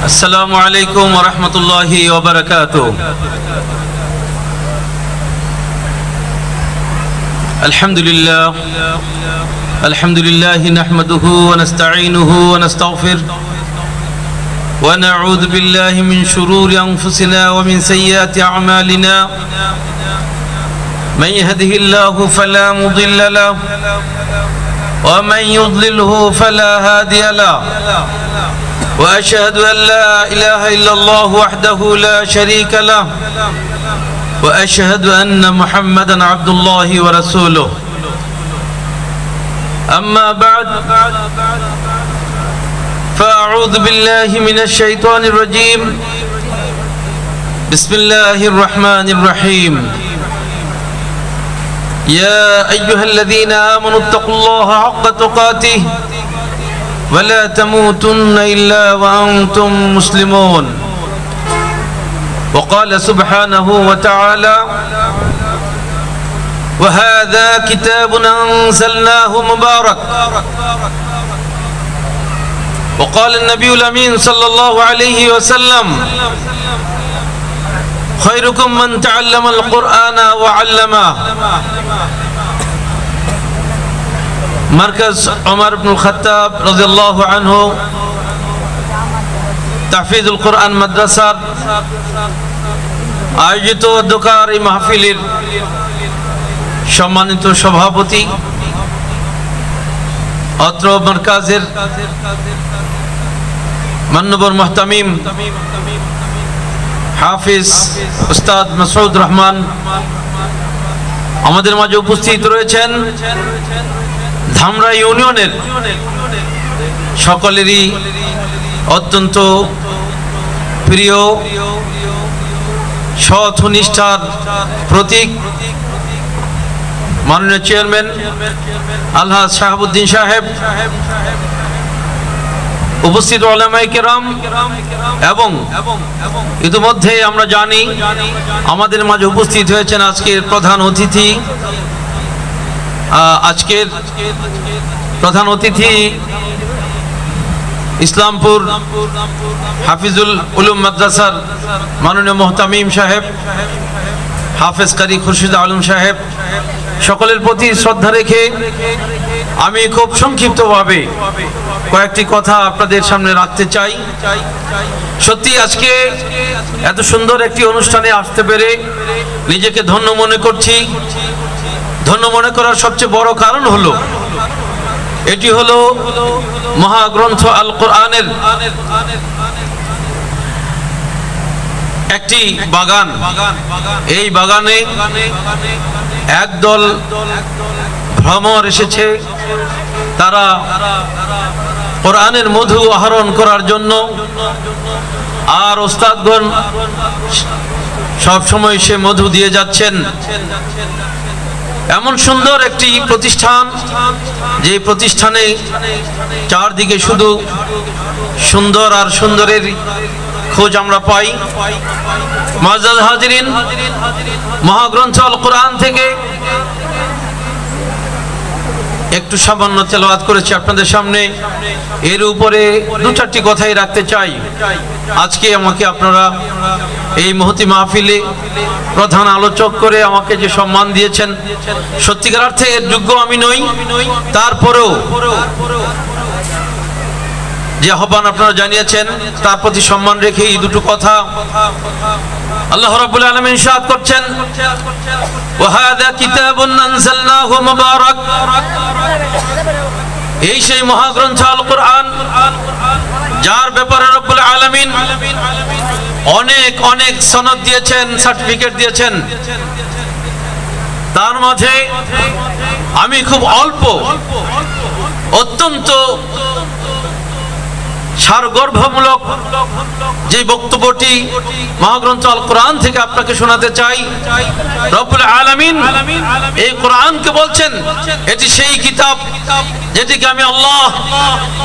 السلام عليكم ورحمة الله وبركاته. الحمد لله نحمده ونستعينه ونستغفر ونعوذ بالله من شرور أنفسنا ومن سيئات أعمالنا. من يهده الله فلا مضل له ومن يضلله فلا هادي له. وأشهد أن لا إله إلا الله وحده لا شريك له وأشهد أن محمدا عبد الله ورسوله. أما بعد فأعوذ بالله من الشيطان الرجيم. بسم الله الرحمن الرحيم. يا أيها الذين آمنوا اتقوا الله حق تقاته ولا تموتن إلا وأنتم مسلمون. وقال سبحانه وتعالى: وهذا كتاب أنزلناه مبارك. وقال النبي الأمين صلى الله عليه وسلم: خيركم من تعلم القرآن وعلمه. মার্কাজ ওমর ইবনুল খাত্তাব রাদিয়াল্লাহু আনহু তাহফিজুল কোরআন মাদ্রাসার আয়োজিত অধ্যকার এই মাহফিলের সম্মানিত সভাপতি, অত্র মার্কাজের মান্যবর মুহতামিম হাফিজ উস্তাদ মাসউদ রহমান আমাদের মাঝে উপস্থিত রয়েছেন। ধামরা ইউনিয়নের সকলেরই অত্যন্ত প্রিয় সৎ নিষ্ঠার প্রতীক মাননীয় চেয়ারম্যান আলহাজ শাহাবুদ্দিন সাহেব, উপস্থিত উলামায়ে কেরাম এবং ইতিমধ্যে আমরা জানি আমাদের মাঝে উপস্থিত হয়েছেন আজকের প্রধান অতিথি। আজকের প্রধান অতিথি ইসলামপুর হাফিজুল উলুম মাদ্রাসার মাননীয় মুহতামিম সাহেব, হাফেজ কারি খুরশিদ আলম সাহেব। সকলের প্রতি শ্রদ্ধা রেখে আমি খুব সংক্ষিপ্তভাবে কয়েকটি কথা আপনাদের সামনে রাখতে চাই। সত্যি আজকে এত সুন্দর একটি অনুষ্ঠানে আসতে পেরে নিজেকে ধন্য মনে করছি। ধন্য মনে করার সবচেয়ে বড় কারণ হলো এটি হলো মহাগ্রন্থ আল কোরআনের একটি বাগান। এই বাগানে একদল ভ্রমর এসেছে, তারা কোরআনের মধু আহরণ করার জন্য। আর ওস্তাদগণ সব সময় সে মধু দিয়ে যাচ্ছেন। এমন সুন্দর একটি প্রতিষ্ঠান, যে প্রতিষ্ঠানে চারদিকে শুধু সুন্দর আর সুন্দরের খোঁজ আমরা পাই। মুআজ্জাজ হাজিরিন, মহাগ্রন্থ আল কোরআন থেকে একটু সামান্য তেলাওয়াত করেছি আপনাদের সামনে। এর উপরে দু চারটি কথাই রাখতে চাই। আজকে আমাকে আপনারা এই মহতি মাহফিলে প্রধান আলোচক করে আমাকে যে সম্মান দিয়েছেন, সত্যিকার অর্থে এর যোগ্য আমি নই। তারপরেও যে আহ্বান আপনারা জানিয়েছেন তার প্রতি সম্মান রেখে এই দুটো কথা আল্লাহ রাব্বুল আলামিন ইরশাদ করছেন: ওয়াহাদা কিতাবুন আনজালনাহু মুবারাক। এই সেই মহাগ্রন্থ আল কোরআন, যার ব্যাপারে রব্বুল আলামিন অনেক অনেক সনদ দিয়েছেন, সার্টিফিকেট দিয়েছেন। তার মাঝে আমি খুব অল্প, অত্যন্ত সারগর্ভমূলক যে বক্তব্যটি মহাগ্রন্থ আল কোরআন থেকে আপনাকে শোনাতে চাই। রব্বুল আলামিন এই কোরআনকে বলছেন এটি সেই কিতাব যেটিকে আমি আল্লাহ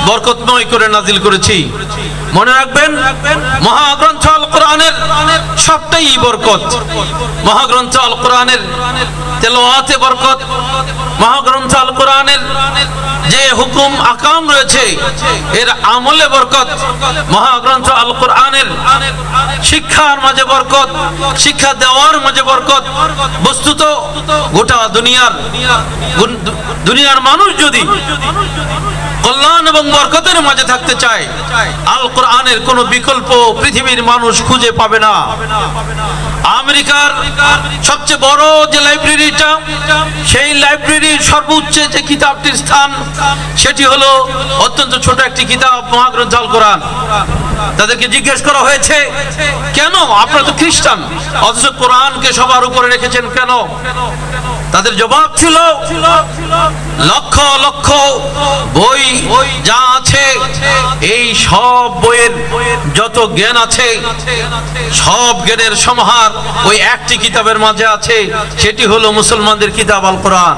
বরকতময় করে নাজিল করেছি। মনে রাখবেন, মহাগ্রন্থ আল কোরআনের সবটাই বরকত। মহাগ্রন্থ আল কোরআনের তেলাওয়াতে বরকত, মহাগ্রন্থ আল কোরআনের যে হুকুম আকাম রয়েছে এর আমলে বরকত, মহাগ্রন্থ আল কোরআনের শিক্ষার মাঝে বরকত, শিক্ষা দেওয়ার মাঝে বরকত। বস্তুত গোটা দুনিয়ার মানুষ যদি কল্যাণ এবং বরকতের মাঝে থাকতে চায়, আল কোরআনের কোনো বিকল্প পৃথিবীর মানুষ খুঁজে পাবে না। আমেরিকার সবচেয়ে বড় যে লাইব্রেরিটা, সেই লাইব্রেরির সর্বোচ্চ যে কিতাবটির স্থান, সেটি হলো অত্যন্ত ছোট একটি কিতাব, মহাগ্রন্থ আল কোরআন। তাদেরকে জিজ্ঞেস করা হয়েছে, কেন আপনারা তো খ্রিস্টান, অথচ কোরআনকে সবার উপরে রেখেছেন কেন? তাদের জবাব ছিল, লক্ষ লক্ষ বই যা আছে, এই সব বইয়ের যত জ্ঞান আছে, সব জ্ঞানের সমাহার ওই একটি কিতাবের মাঝে আছে, সেটি হলো মুসলমানদের কিতাব আল কোরআন।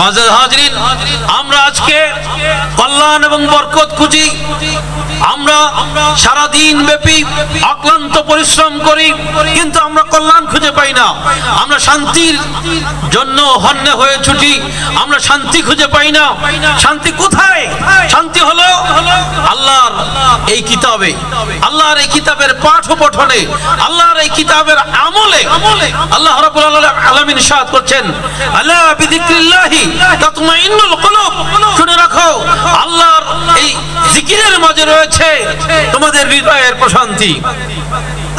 মাঝে হাজরিন, আমরা আজকে কল্যাণ এবং বরকত খুঁজি। আমরা সারা দিন ব্যাপী অক্লান্ত পরিশ্রম করি, কিন্তু আমরা কল্যাণ খুঁজে পাই না। আমরা শান্তির জন্য হন্যে হয়ে ছুটি, আমরা শান্তি খুঁজে পাই না। শান্তি কোথায়? শান্তি হলো আল্লাহর এই কিতাবে, আল্লাহর এই কিতাবের পাঠ ও পঠনে, আল্লাহর এই কিতাবের আমলে। আল্লাহ রাব্বুল আলামিন ইরশাদ করছেন, আলা বিযিকরিল্লাহি তাতমাইন্নুল কুলুব। শুনে রাখো, আল্লাহর এই জিকিরের মাঝে রয়েছে তোমাদের হৃদয়ের প্রশান্তি।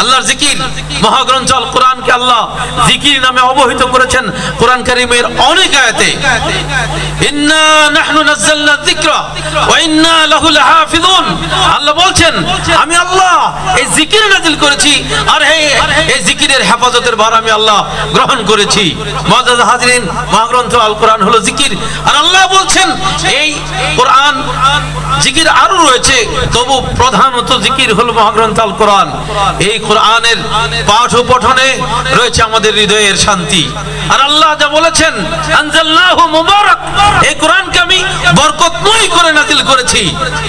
আল্লাহর জিকির, মহাগ্রন্থ আল কোরআনকে আল্লাহ জিকির নামে অবহিত করেছেন কোরআন কারীমের অনেক আয়াতে। ইন্না নাহনু নাযালনা যিকরা ওয়া ইন্না লাহু লাহাফিজুন। আল্লাহ বলছেন, আমি আল্লাহ এই জিকির নাযিল করেছি, আর এই জিকিরের হেফাজতের ভার আমি আল্লাহ গ্রহণ করেছি। মুআজ্জাজ হাজরিন, মহাগ্রন্থ আল কোরআন হলো জিকির, আর আল্লাহ বলছেন এই কোরআন জিকির আরো রয়েছে, তবু প্রধানত জিকির হলো মহাগ্রন্থ আল কোরআন। এই কোরআনের পাঠ ও পঠনে রয়েছে আমাদের হৃদয়ের শান্তি। আর আল্লাহ যা বলেছেন, আনজালনাহু মুবারাক, এই কোরআনকে আমি বরকতময় করে নাযিল করেছি।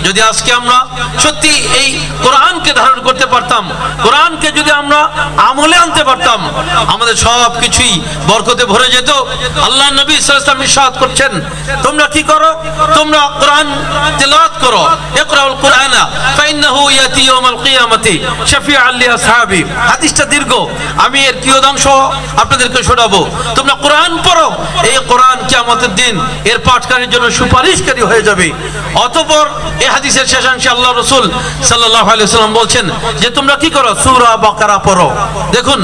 যদি আজকে আমরা সত্যি এই কোরআনকে ধারণ করতে পারতাম, কোরআনকে যদি আমরা আমলে আনতে পারতাম, আমাদের সব কিছুই বরকতে ভরে যেত। আল্লাহ নবী সাল্লাল্লাহু আলাইহি ওয়াসাল্লাম ইরশাদ করছেন, তোমরা কি করো? তোমরা কোরআন তেলাওয়াত করো। ইকরাউল কুরআনা ফাইন্নাহু ইয়াতি ইয়াউমাল কিয়ামাতি শাফিআন লি আসহাবি। হাদিসটা দীর্ঘ, আমি এর কিয়দাংশ আপনাদেরকে শোনাবো। তোমরা কোরআন পড়ো, এই কোরআন কিয়ামতের দিন এর পাঠকারীর জন্য সুপারিশকারী হয়ে যাবে। অতঃপর এই হাদিসের শেষাংশে আল্লাহ রাসূল সাল্লাল্লাহু আলাইহি ওয়াসাল্লাম বলছেন যে তোমরা কি করো? সূরা বাকারা পড়ো। দেখুন,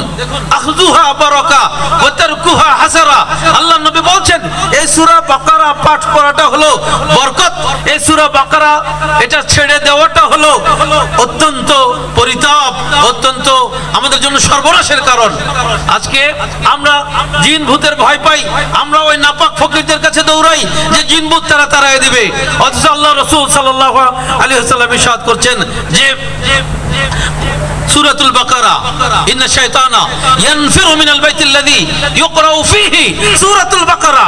আখযুহা বারাকা ওয়া তারকুহা হাসারা। আল্লাহ নবী বলছেন এই সূরা বাকারা পাঠ করাটা হলো বরকত, এই সূরা বাকারা এটা ছেড়ে দেওয়াটা হলো অত্যন্ত পরিতাপ, অত্যন্ত আমাদের জন্য সর্বনাশের কারণ। আজকে আমরা জিন ভূতের ভয় পাই, আমরা ওই নাপাক ফকিরদের কাছে দৌড়াই যে জিন ভূত তারা তাড়ায় দিবে, অথচ আল্লাহ রাসূল সাল্লাল্লাহু আলাইহি ওয়াসাল্লাম ইরশাদ করছেন যে সূরাতুল বাকারা, ইন্না শাইতানা ইয়ানফিরু মিনাল বাইতিল্লাযী ইউকরাউ ফীহি সূরাতুল বাকারা।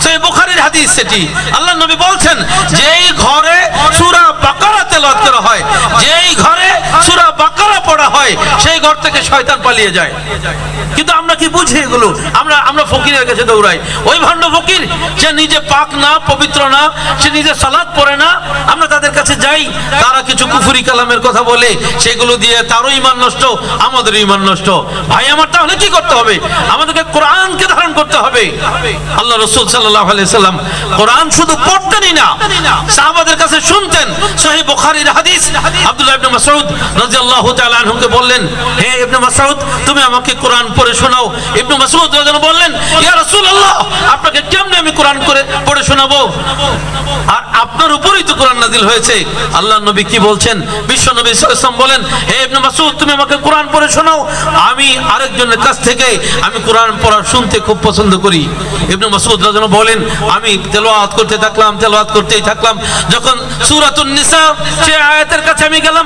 সহিহ বুখারীর হাদিস সেটি। আল্লাহ নবী বলছেন যেই ঘরে সূরা বাকারা তেলাওয়াত করা হয়, যেই ঘরে সূরা বাকারা পড়া হয়, সেই ঘর থেকে শয়তান পালিয়ে যায়। কিন্তু আমরা কি বুঝি এগুলো? আমরা ফকিরের কাছে দৌড়াই। ওই ভণ্ড ফকির, সে নিজে পাক না, পবিত্র না, সে নিজে সালাত পড়ে না, আমরা তাদের কাছে যাই, তারা কিছু কুফরি কালামের কথা বলে, সেগুলো দিয়ে তারও ঈমান নষ্ট, আমাদের ঈমান নষ্ট। ভাই আমার, তাহলে কি করতে হবে? আমাদেরকে কোরআনকে ধারণ করতে হবে। আল্লাহ রাসূল সাল্লাল্লাহু আলাইহি ওয়াসাল্লাম কোরআন শুধু পড়তেনই না, সাহাবাদের কাছে শুনতেন। সহিহ বুখারীর হাদিস, আব্দুল্লাহ ইবনে মাসউদ রাদিয়াল্লাহু তাআলা আনহুকে বললেন, হে ইবনে মাসউদ, তুমি আমাকে কোরআন পড়ে শোনাও। ইবনে মাসউদ রাদিয়াল্লাহু বললেন, ইয়া রাসূলুল্লাহ, আপনাকে কেমনে আমি কোরআন পড়ে শোনাবো? আর আপনার উপরেই তো কোরআন নাযিল হয়েছে। আল্লাহ নবী কি বলছেন? বিশ্ব নবী সাল্লাল্লাহু আলাইহি ওয়াসাল্লাম বলেন, হে ইবনে মাসউদ, তুমি আমাকে কোরআন পড়ে শোনাও। আমি আরেকজনের কাছ থেকে আমি কোরআন পড়া শুনতে খুব পছন্দ করি। ইবনে মাসউদ রাদিয়াল্লাহু বলেন, আমি তেলাওয়াত করতে থাকলাম, তেলাওয়াত করতেই থাকলাম। যখন সূরাতুন নিসা সে আয়াতের কাছে আমি গেলাম,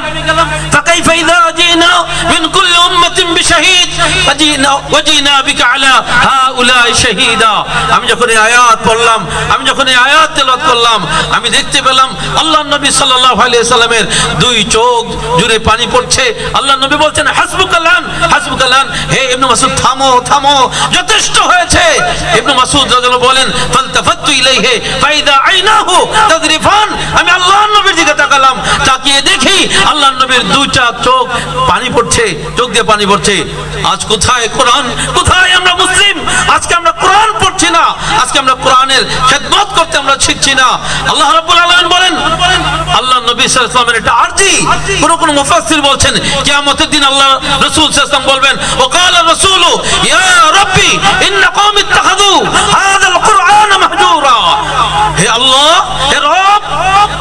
ফাকাইফা ইযা জিনা মিন কুল্লি উম্মাতিন বিশাহীদ ওয়াজিনা বিকা আলা হাউলাই শাহীদা। আমি যখন এই আয়াত পড়লাম, আমি যখন এই আয়াত তেলাওয়াত করলাম, আমি আমি দেখতে পেলাম আল্লাহর নবী সাল্লাল্লাহু আলাইহি সাল্লামের দুই চোখ জুড়ে পানি পড়ছে। আল্লাহর নবী বলছেন হাসবুকাল্লান হাসবুকাল্লান, হে ইবনে মাসউদ থামো থামো, যথেষ্ট হয়েছে। ইবনে মাসউদ রাদিয়াল্লাহু বলেন ফালতাফাতু ইলাইহি ফাইদা আইনাহু তাযরিফান, আমি আল্লাহর নবীর দিকে তাকালাম, তাকিয়ে দেখি আল্লাহর নবীর দুইটা চোখ পানি পড়ছে, চোখ দিয়ে পানি পড়ছে। আজ কোথায় কোরআন, কোথায় আমরা মুসলিম? আজকে আমরা কোরআন পড়ছি না, আজকে আমরা কোরআনের খেদমত করতে আমরা শিখছি না। আল্লাহ রাব্বুল আলামিন বলেন, আল্লাহ নবী সাল্লাল্লাহু আলাইহি ওয়াসাল্লামের একটা আরজি। কোন মুফাসসির বলছেন কিয়ামতের দিন আল্লাহ রাসূল সাল্লাল্লাহু আলাইহি ওয়াসাল্লাম বলবেন ওয়াকালা রাসূলু ইয়া রাব্বি ইন্না কওমি ইত্তাখাযু হাযাল কুরআন মাহজুরা, হে আল্লাহ, হে রব,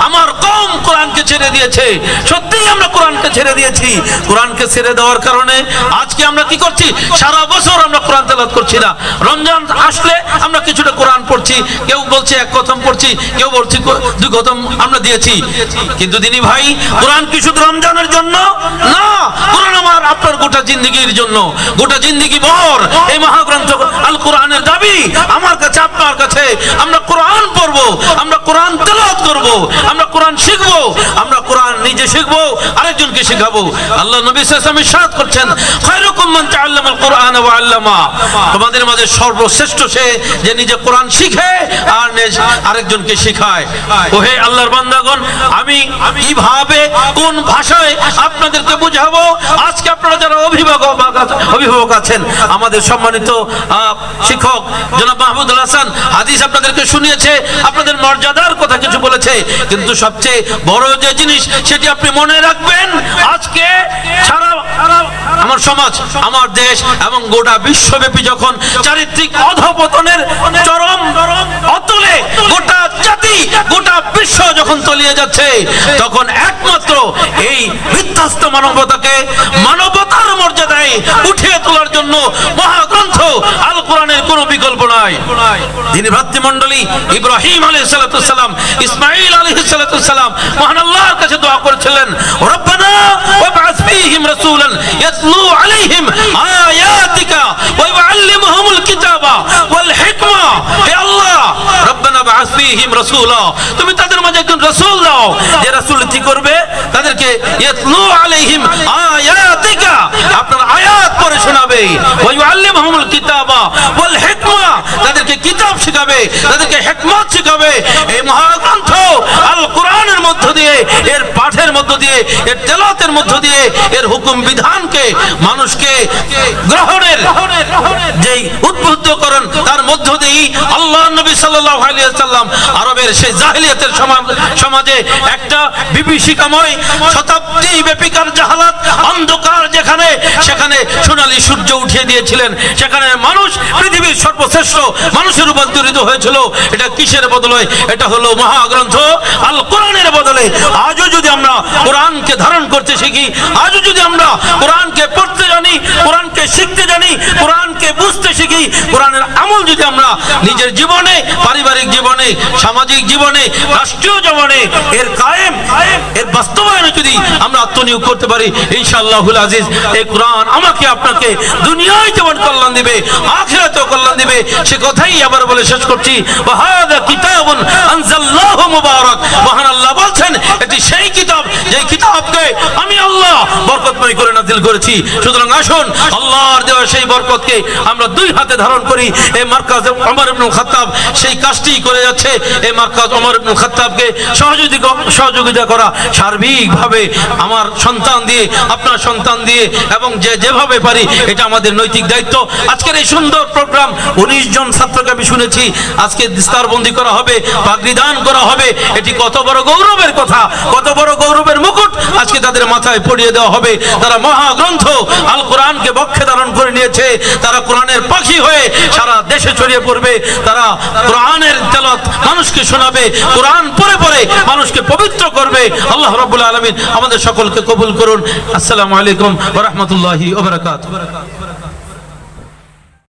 আমার কওম কোরআনকে ছেড়ে দিয়েছে। সত্যিই আমরা কোরআনকে ছেড়ে দিয়েছি। কোরআনকে ছেড়ে দেওয়ার কারণে আজকে আমরা কি করছি? সারা বছর আমরা কোরআন তেলাওয়াত করছি না। রমজান আসলে আমরা কিছুটা কোরআন পড়ছি, কেউ বলছে এক খতম পড়ছি, কেউ বলছে দুই খতম আমরা দিয়েছি। কিন্তু দিনী ভাই, কোরআন কি শুধু রমজানের জন্য না, কোরআন আমার আপনার গোটা জিন্দেগির জন্য, গোটা জিন্দেগি ভর এই মহাগ্রন্থ আল কোরআনের দাবি আমার কাছে, আপনার কাছে। আমরা কোরআন পড়বো, আমরা কোরআন তেলাওয়াত করব, আমরা কোরআন শিখবো, আমরা কোরআন নিজে শিখবো, আরেকজনকে শেখাবো। আল্লাহ নবী সাল্লাল্লাহু আলাইহি ওয়াসাল্লাম ইরশাদ করছেন খায়রুকুম মান তাআল্লামাল কুরআন ওয়া আল্লামা, তোমাদের মাঝে সর্বশ্রেষ্ঠ সে যে নিজে কোরআন শিখে আর আরেকজনকে শেখায়। ওহে আল্লাহর বান্দাগণ, আমি কিভাবে কোন ভাষায় আপনাদেরকে বুঝাবো? আজকে আপনারা যারা অভিভাবক আছেন, আমাদের সম্মানিত শিক্ষক জনাব মাহমুদুল হাসান হাদিস আপনাদেরকে শুনিয়েছে, আপনাদের মর্যাদার কথা কিছু বলেছে, কিন্তু সবচেয়ে বড় যে জিনিস সেটি আপনি মনে রাখবেন, আজকে সারা আমার সমাজ, আমার দেশ এবং গোটা বিশ্বব্যাপী যখন চারিত্রিক অধঃপতনের চরম অতলে গোটা জাতি, গোটা বিশ্ব যখন তলিয়ে যাচ্ছে, তখন একমাত্র এই বিধ্বস্ত মানবতাকে মানবতার মর্যাদায় উঠিয়ে তোলার জন্য মহাগ্রন্থ আল কোরআনের কোনো বিকল্প নাই। যিনি ভ্রাতৃমণ্ডলী ইব্রাহিম আলাইহিস সালাম, ইসমাঈল আলাইহিস সালাম মহান আল্লাহর কাছে দোয়া করেছিলেন, রব্বানা ওয়াবআস ফীহিম রাসূলান ইয়াতলু আলাইহিম আয়াতিকা ওয়া ইউআল্লিমুহুমুল কিতাবা ওয়াল হিকমা, হে আল্লাহ, রব্বানা ওয়াবআস ফীহিম রাসূলা, তুমি তাদের মাঝে একজন রাসূল দাও, যে রাসূল কি করবে? তাদেরকে ইয়াতলু আলাইহিম আয়াতিকা, আপনার আয়াত পড়ে শোনাবে, ওয়া ইউআল্লিমুহুমুল কিতাবা ওয়াল হিকমা, তাদেরকে কিতাব শেখাবে, তাদেরকে হিকমত শেখাবে। এই মহাগ্রন্থ আল কোরআনের মধ্য দিয়ে, এর পাঠের মধ্য দিয়ে, এর তেলাওয়াতের মধ্য দিয়ে, এর হুকুম বিধানকে মানুষকে গ্রহণের যেই উদ্বুদ্ধকরণ, তার মধ্য দিয়েই আল্লাহ নবী সাল্লাল্লাহু আলাইহি ওয়াসাল্লাম আরবের সেই জাহেলিয়াতের সমাজে একটা বিভীষিকাময় শতাব্দী ব্যাপীকার জাহালাত অন্ধকার, যেখানে সেখানে সোনালী সূর্য উঠিয়ে দিয়েছিলেন, সেখানে মানুষ পৃথিবীর সর্বশ্রেষ্ঠ মানুষের রূপান্তরিত হয়েছিল। এটা কিসের বদলে? এটা হলো মহাগ্রন্থ আল কোরআনের বদলে। আজও যদি আমরা কোরআনকে ধারণ করতে শিখি, আজও যদি আমরা কোরআনকে পড়তে জানি, কোরআনকে শিখতে জানি, কোরআনকে বুঝতে শিখি, কোরআনের আমল যদি আমরা নিজের জীবনে, পারিবারিক জীবনে, সামাজিক জীবনে, রাষ্ট্রীয় জীবনে এর কায়েম, এর বাস্তবায়নে যদি আমরা আত্মনিয়োগ করতে পারি, ইনশাআল্লাহুল আজিজ এই কোরআন আমাকে আপনাকে দুনিয়ায় যেমন কল্যাণ দিবে, আখিরাতেও কল্যাণ দিবে। সে কথাই আবার বলে শেষ করছি, ওয়া হাযা কিতাবুন আনজালনাহু মুবারাক, মহান আল্লাহ বলছেন এটি সেই কিতাব যেই কিতাবকে আমি আল্লাহ বরকতময় করে নাযিল করেছি। সুতরাং আসুন আল্লাহর দেওয়া সেই বরকতকে আমরা দুই হাতে ধারণ করি। এই মার্কাজ ওমর ইবনুল খাত্তাব সেই কাজটি করে যাচ্ছে। এই মার্কাজ ওমর ইবনুল খাত্তাবকে সহযোগিতা করা, সার্বিকভাবে আমার সন্তান দিয়ে, আপনার সন্তান দিয়ে, এবং যেভাবে পারি, এটা আমাদের নৈতিক দায়িত্ব। আজকের এই সুন্দর প্রোগ্রাম, 19 জন ছাত্রকে আমি শুনেছি আজকে দিস্তারবন্দি করা হবে, পাগড়ি দান করা হবে। এটি কত বড় গৌরবের কথা, কত বড় গৌরবের মুকুট আজকে তাদের মাথায় পরিয়ে দেওয়া হবে। তারা মহাগ্রন্থ আল কোরআনকে বক্ষে ধারণ করে নিয়েছে, তারা কোরআনের পাখি হয়ে সারা দেশে ছড়িয়ে পড়বে। তারা কোরআনের তেলাওয়াত মানুষকে শোনাবে, কোরআন পড়ে পড়ে মানুষকে পবিত্র করবে। আল্লাহ রাব্বুল আলামিন আমাদের সকলকে কবুল করুন। আসসালামু আলাইকুম ওয়া রাহমাতুল্লাহি ওয়া বারাকাতুহু।